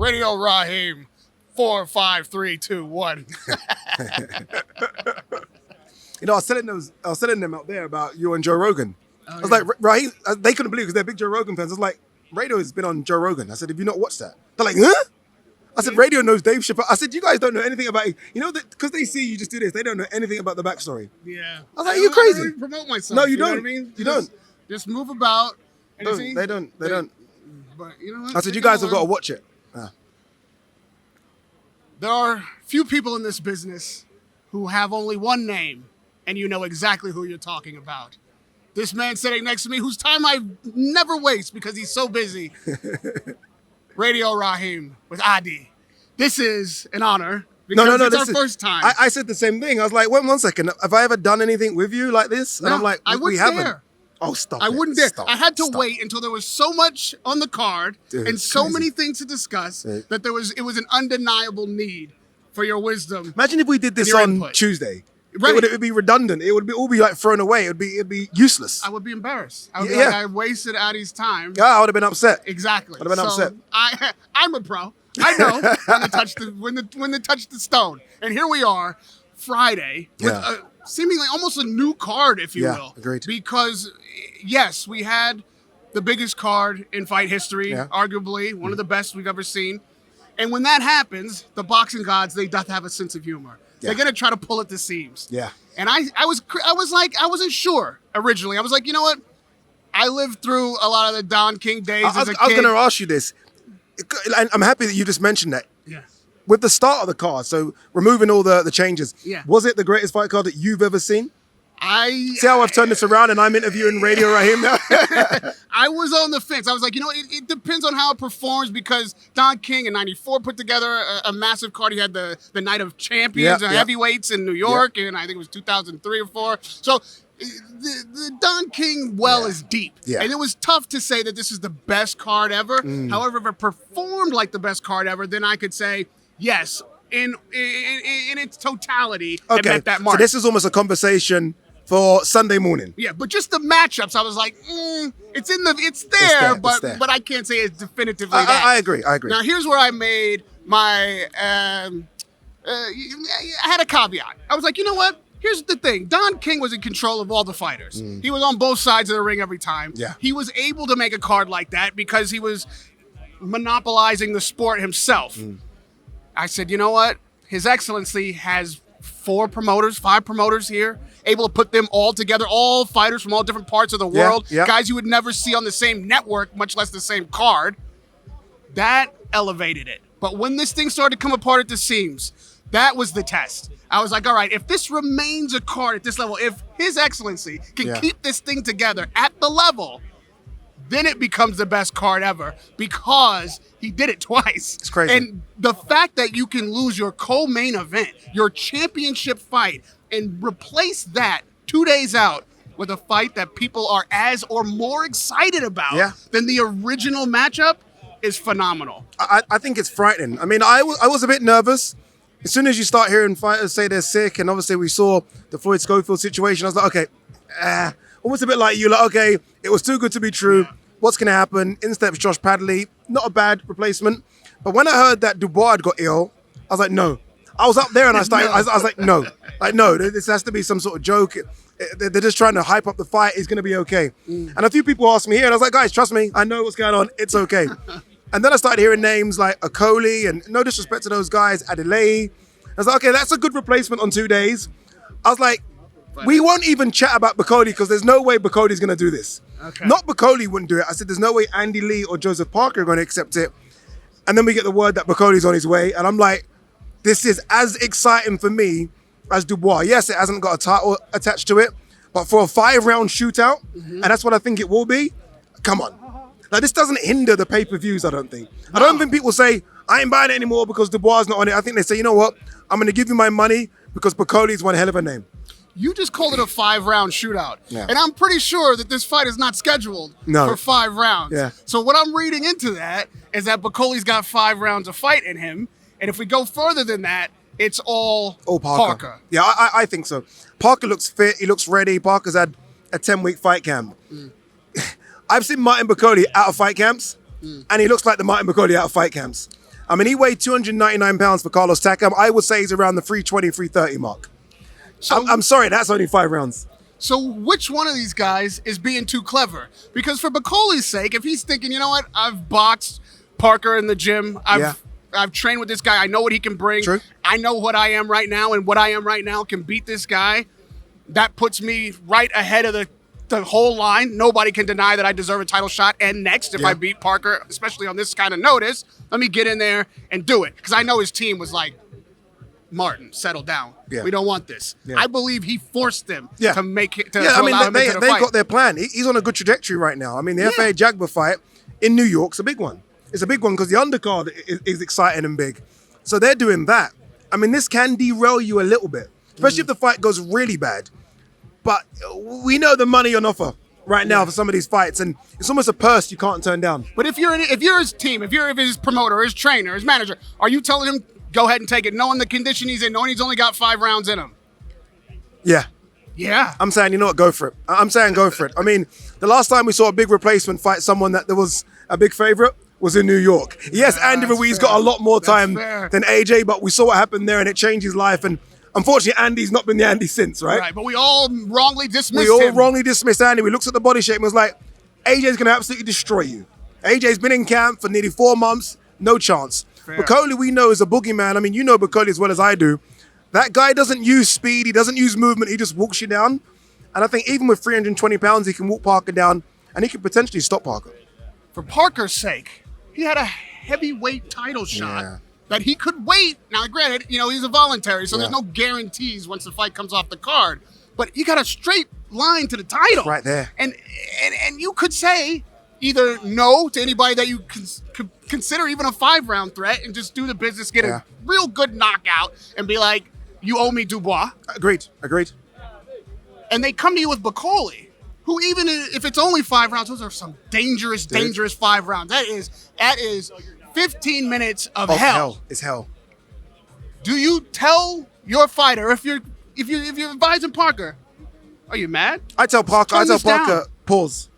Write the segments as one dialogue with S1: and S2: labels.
S1: Radio Rahim, 4, 5, 3, 2, 1.
S2: I was telling them out there about you and Joe Rogan. I was like, Rahim, they couldn't believe it because they're big Joe Rogan fans. I was like, Radio has been on Joe Rogan. I said, have you not watched that? They're like, huh? I said, Radio knows Dave Chappelle. I said, you guys don't know anything about it. You know, because they see you just do this, they don't know anything about the backstory.
S1: Yeah.
S2: I was like, you're crazy.
S1: I don't really promote myself.
S2: No, you don't.
S1: Know what I mean?
S2: You don't.
S1: Just move about.
S2: They don't.
S1: But you know what?
S2: I said, you guys have got to watch it.
S1: There are few people in this business who have only one name, and you know exactly who you're talking about. This man sitting next to me, whose time I never waste because he's so busy. Radio Rahim with Adi. This is an honor because it's our first time.
S2: I said the same thing. I was like, wait 1 second. Have I ever done anything with you like this? And I'm like, we haven't.
S1: Dare.
S2: Oh, stop
S1: I
S2: it.
S1: wouldn't dare.
S2: Stop.
S1: I had to
S2: Stop.
S1: wait until there was so much on the card and so many things to discuss that it was an undeniable need for your wisdom.
S2: Imagine if we did this on Tuesday.
S1: Right.
S2: It would be redundant. It would all be like thrown away. It'd be useless.
S1: I would be embarrassed. I would be like, I wasted Adi's time.
S2: Yeah, I would have been upset.
S1: Exactly.
S2: I'd have been upset.
S1: I'm a pro. I know when they touch the stone. And here we are, Friday, with seemingly almost a new card, if you will.
S2: Agreed.
S1: Because yes, we had the biggest card in fight history, arguably one of the best we've ever seen. And when that happens, the boxing gods, they doth have a sense of humor. They're gonna try to pull at the seams. Yeah. And I wasn't sure originally. I was like, you know what? I lived through a lot of the Don King days as a kid.
S2: I was gonna ask you this. I'm happy that you just mentioned that.
S1: Yeah.
S2: With the start of the card, so removing all the changes, was it the greatest fight card that you've ever seen? See how I've turned this around and I'm interviewing Radio Rahim now?
S1: I was on the fence. I was like, you know, it depends on how it performs because Don King in '94 put together a massive card. He had the Night of Champions, heavyweights in New York, and I think it was 2003 or 4. So the Don King well is deep. Yeah. And it was tough to say that this is the best card ever. However, if it performed like the best card ever, then I could say, yes, in its totality, it met that mark.
S2: So this is almost a conversation for Sunday morning.
S1: Yeah, but just the matchups, I was like, it's there, but I can't say it's definitively that.
S2: I agree.
S1: Now, here's where I made my, I had a caveat. I was like, you know what? Here's the thing. Don King was in control of all the fighters. He was on both sides of the ring every time. Yeah. He was able to make a card like that because he was monopolizing the sport himself. I said, you know what? His Excellency has 5 promoters here, able to put them all together, all fighters from all different parts of the world, guys you would never see on the same network, much less the same card. That elevated it. But when this thing started to come apart at the seams, that was the test. I was like, all right, if this remains a card at this level, if His Excellency can keep this thing together at the level, then it becomes the best card ever because he did it twice.
S2: It's crazy.
S1: And the fact that you can lose your co-main event, your championship fight, and replace that 2 days out with a fight that people are as or more excited about than the original matchup is phenomenal.
S2: I think it's frightening. I mean, I was a bit nervous. As soon as you start hearing fighters say they're sick, and obviously we saw the Floyd Schofield situation, I was like, okay, almost a bit like you, like, okay, it was too good to be true. What's going to happen? In steps Josh Padley. Not a bad replacement. But when I heard that Dubois had got ill, I was like, no. I was up there and I was like, no. Like, no, this has to be some sort of joke. They're just trying to hype up the fight. It's going to be okay. And a few people asked me here, and I was like, guys, trust me. I know what's going on. It's okay. And then I started hearing names like Bakole, and no disrespect to those guys, Adelaide. I was like, okay, that's a good replacement on 2 days. I was like, we won't even chat about Bakole because there's no way Bakole's going to do this. Okay. Not Bakole wouldn't do it. I said, there's no way Andy Lee or Joseph Parker are going to accept it. And then we get the word that Bakole's on his way. And I'm like, this is as exciting for me as Dubois. Yes, it hasn't got a title attached to it, but for a 5-round shootout, and that's what I think it will be, come on. Like, this doesn't hinder the pay-per-views, I don't think. I don't think people say, I ain't buying it anymore because Dubois is not on it. I think they say, you know what? I'm going to give you my money because Bakole's one hell of a name.
S1: You just called it a 5-round shootout. Yeah. And I'm pretty sure that this fight is not scheduled for 5 rounds. Yeah. So what I'm reading into that is that Bakole's got 5 rounds of fight in him. And if we go further than that, it's all Parker.
S2: Yeah, I think so. Parker looks fit. He looks ready. Parker's had a 10-week fight camp. I've seen Martin Bakole out of fight camps, and he looks like the Martin Bakole out of fight camps. I mean, he weighed 299 pounds for Carlos Takam. I would say he's around the 320, 330 mark. So, I'm sorry, that's only 5 rounds.
S1: So which one of these guys is being too clever? Because for Bakole's sake, if he's thinking, you know what, I've boxed Parker in the gym, I've trained with this guy, I know what he can bring.
S2: True.
S1: I know what I am right now, and what I am right now can beat this guy. That puts me right ahead of the whole line. Nobody can deny that I deserve a title shot. And next, if I beat Parker, especially on this kind of notice, let me get in there and do it. Because I know his team was like, Martin, settle down.
S2: Yeah.
S1: We don't want this.
S2: Yeah.
S1: I believe he forced them to make it.
S2: I mean, they've got their plan. He's on a good trajectory right now. I mean, the FA Jagba fight in New York's a big one. It's a big one because the undercard is exciting and big. So they're doing that. I mean, this can derail you a little bit, especially if the fight goes really bad. But we know the money on offer right now for some of these fights, and it's almost a purse you can't turn down.
S1: But if you're his team, if you're his promoter, his trainer, his manager, are you telling him, go ahead and take it, knowing the condition he's in, knowing he's only got 5 rounds in him?
S2: Yeah.
S1: Yeah.
S2: I'm saying, you know what, go for it. I'm saying go for it. I mean, the last time we saw a big replacement fight someone that there was a big favorite was in New York. Yes, Andy Ruiz got a lot more time than AJ, but we saw what happened there and it changed his life. And unfortunately, Andy's not been the Andy since, right?
S1: Right, but we all wrongly dismissed
S2: him.
S1: We all
S2: wrongly dismissed Andy. We looked at the body shape and was like, AJ's going to absolutely destroy you. AJ's been in camp for nearly 4 months. No chance. Bakole, we know, is a boogeyman. I mean, you know Bakole as well as I do. That guy doesn't use speed. He doesn't use movement. He just walks you down. And I think even with 320 pounds, he can walk Parker down and he can potentially stop Parker.
S1: For Parker's sake, he had a heavyweight title shot that he could wait. Now, granted, you know, he's a voluntary, so there's no guarantees once the fight comes off the card. But you got a straight line to the title.
S2: Right there.
S1: And you could say either no to anybody that you could consider even a 5-round threat and just do the business, get a real good knockout and be like, you owe me Dubois.
S2: Agreed.
S1: And they come to you with Bakole, who even if it's only 5 rounds, those are some dangerous 5 rounds. That is 15 minutes of hell.
S2: It's hell.
S1: Do you tell your fighter if you're advising Parker, are you mad?
S2: I tell Parker, pause.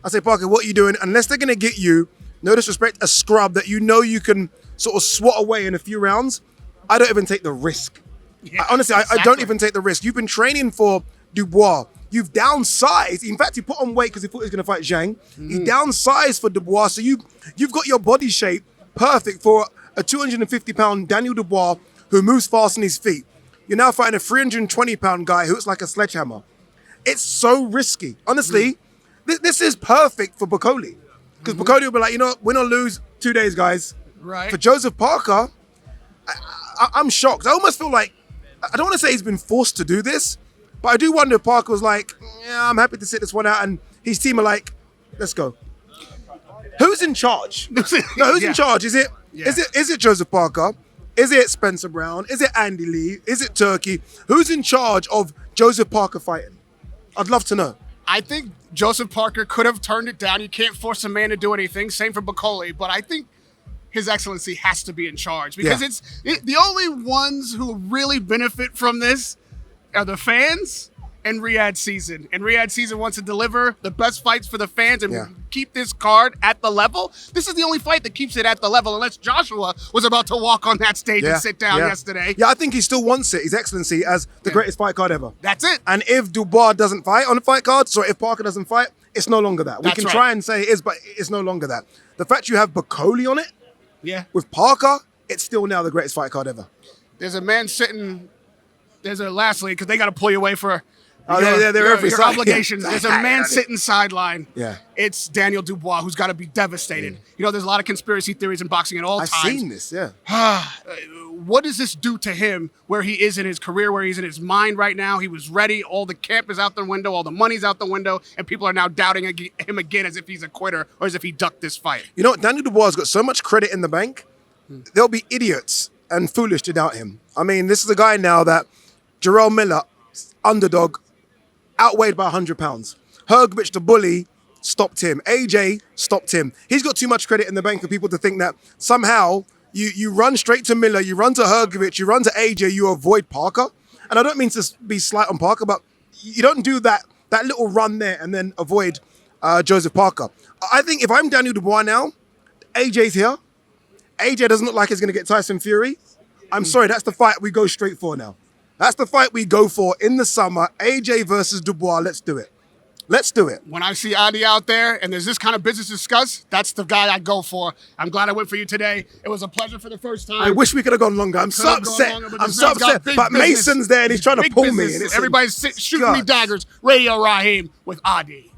S2: I say, Parker, what are you doing? Unless they're gonna get you, no disrespect, a scrub that you know you can sort of swat away in a few rounds, I don't even take the risk.
S1: Yeah,
S2: honestly, I don't even take the risk. You've been training for Dubois. You've downsized. In fact, he put on weight because he thought he was going to fight Zhang. He downsized for Dubois. So you've got your body shape perfect for a 250-pound Daniel Dubois who moves fast on his feet. You're now fighting a 320-pound guy who looks like a sledgehammer. It's so risky. Honestly, this is perfect for Bakole. Because Bakole will be like, you know what? Win or lose, 2 days, guys.
S1: Right.
S2: For Joseph Parker, I'm shocked. I almost feel like, I don't want to say he's been forced to do this, but I do wonder if Parker was like, yeah, I'm happy to sit this one out. And his team are like, let's go. Who's in charge? Who's in charge? Is it Joseph Parker? Is it Spencer Brown? Is it Andy Lee? Is it Turkey? Who's in charge of Joseph Parker fighting? I'd love to know.
S1: I think Joseph Parker could have turned it down. You can't force a man to do anything. Same for Bakole. But I think His Excellency has to be in charge because the only ones who really benefit from this are the fans and Riyadh Season. And Riyadh Season wants to deliver the best fights for the fans and keep this card at the level. This is the only fight that keeps it at the level, unless Joshua was about to walk on that stage and sit down yesterday.
S2: Yeah, I think he still wants it, His Excellency, as the greatest fight card ever.
S1: That's it.
S2: And if Dubois doesn't fight on the fight card, so if Parker doesn't fight, it's no longer that. We can try and say it is, but it's no longer that. The fact you have Bakole on it, with Parker, it's still now the greatest fight card ever.
S1: There's a man sitting. Lastly, because they got to pull you away for
S2: your
S1: obligations. There's a man sitting sideline.
S2: Yeah.
S1: It's Daniel Dubois, who's got to be devastated. You know, there's a lot of conspiracy theories in boxing at all times.
S2: I've seen this,
S1: What does this do to him where he is in his career, where he's in his mind right now? He was ready. All the camp is out the window. All the money's out the window. And people are now doubting him again as if he's a quitter or as if he ducked this fight.
S2: You know what? Daniel Dubois has got so much credit in the bank. There'll be idiots and foolish to doubt him. I mean, this is a guy now that Jarrell Miller, underdog, outweighed by 100 pounds. Hergovich, the bully, stopped him. AJ stopped him. He's got too much credit in the bank for people to think that somehow you run straight to Miller, you run to Hergovich, you run to AJ, you avoid Parker. And I don't mean to be slight on Parker, but you don't do that little run there and then avoid Joseph Parker. I think if I'm Daniel Dubois now, AJ's here. AJ doesn't look like he's going to get Tyson Fury. I'm sorry, that's the fight we go straight for now. That's the fight we go for in the summer. AJ versus Dubois. Let's do it. Let's do it.
S1: When I see Adi out there and there's this kind of business discussed, that's the guy I go for. I'm glad I went for you today. It was a pleasure for the first time.
S2: I wish we could have gone longer. I'm so upset. I'm so upset. But
S1: business.
S2: Mason's there and he's trying to pull me. And
S1: Everybody's shooting me daggers. Radio Rahim with Adi.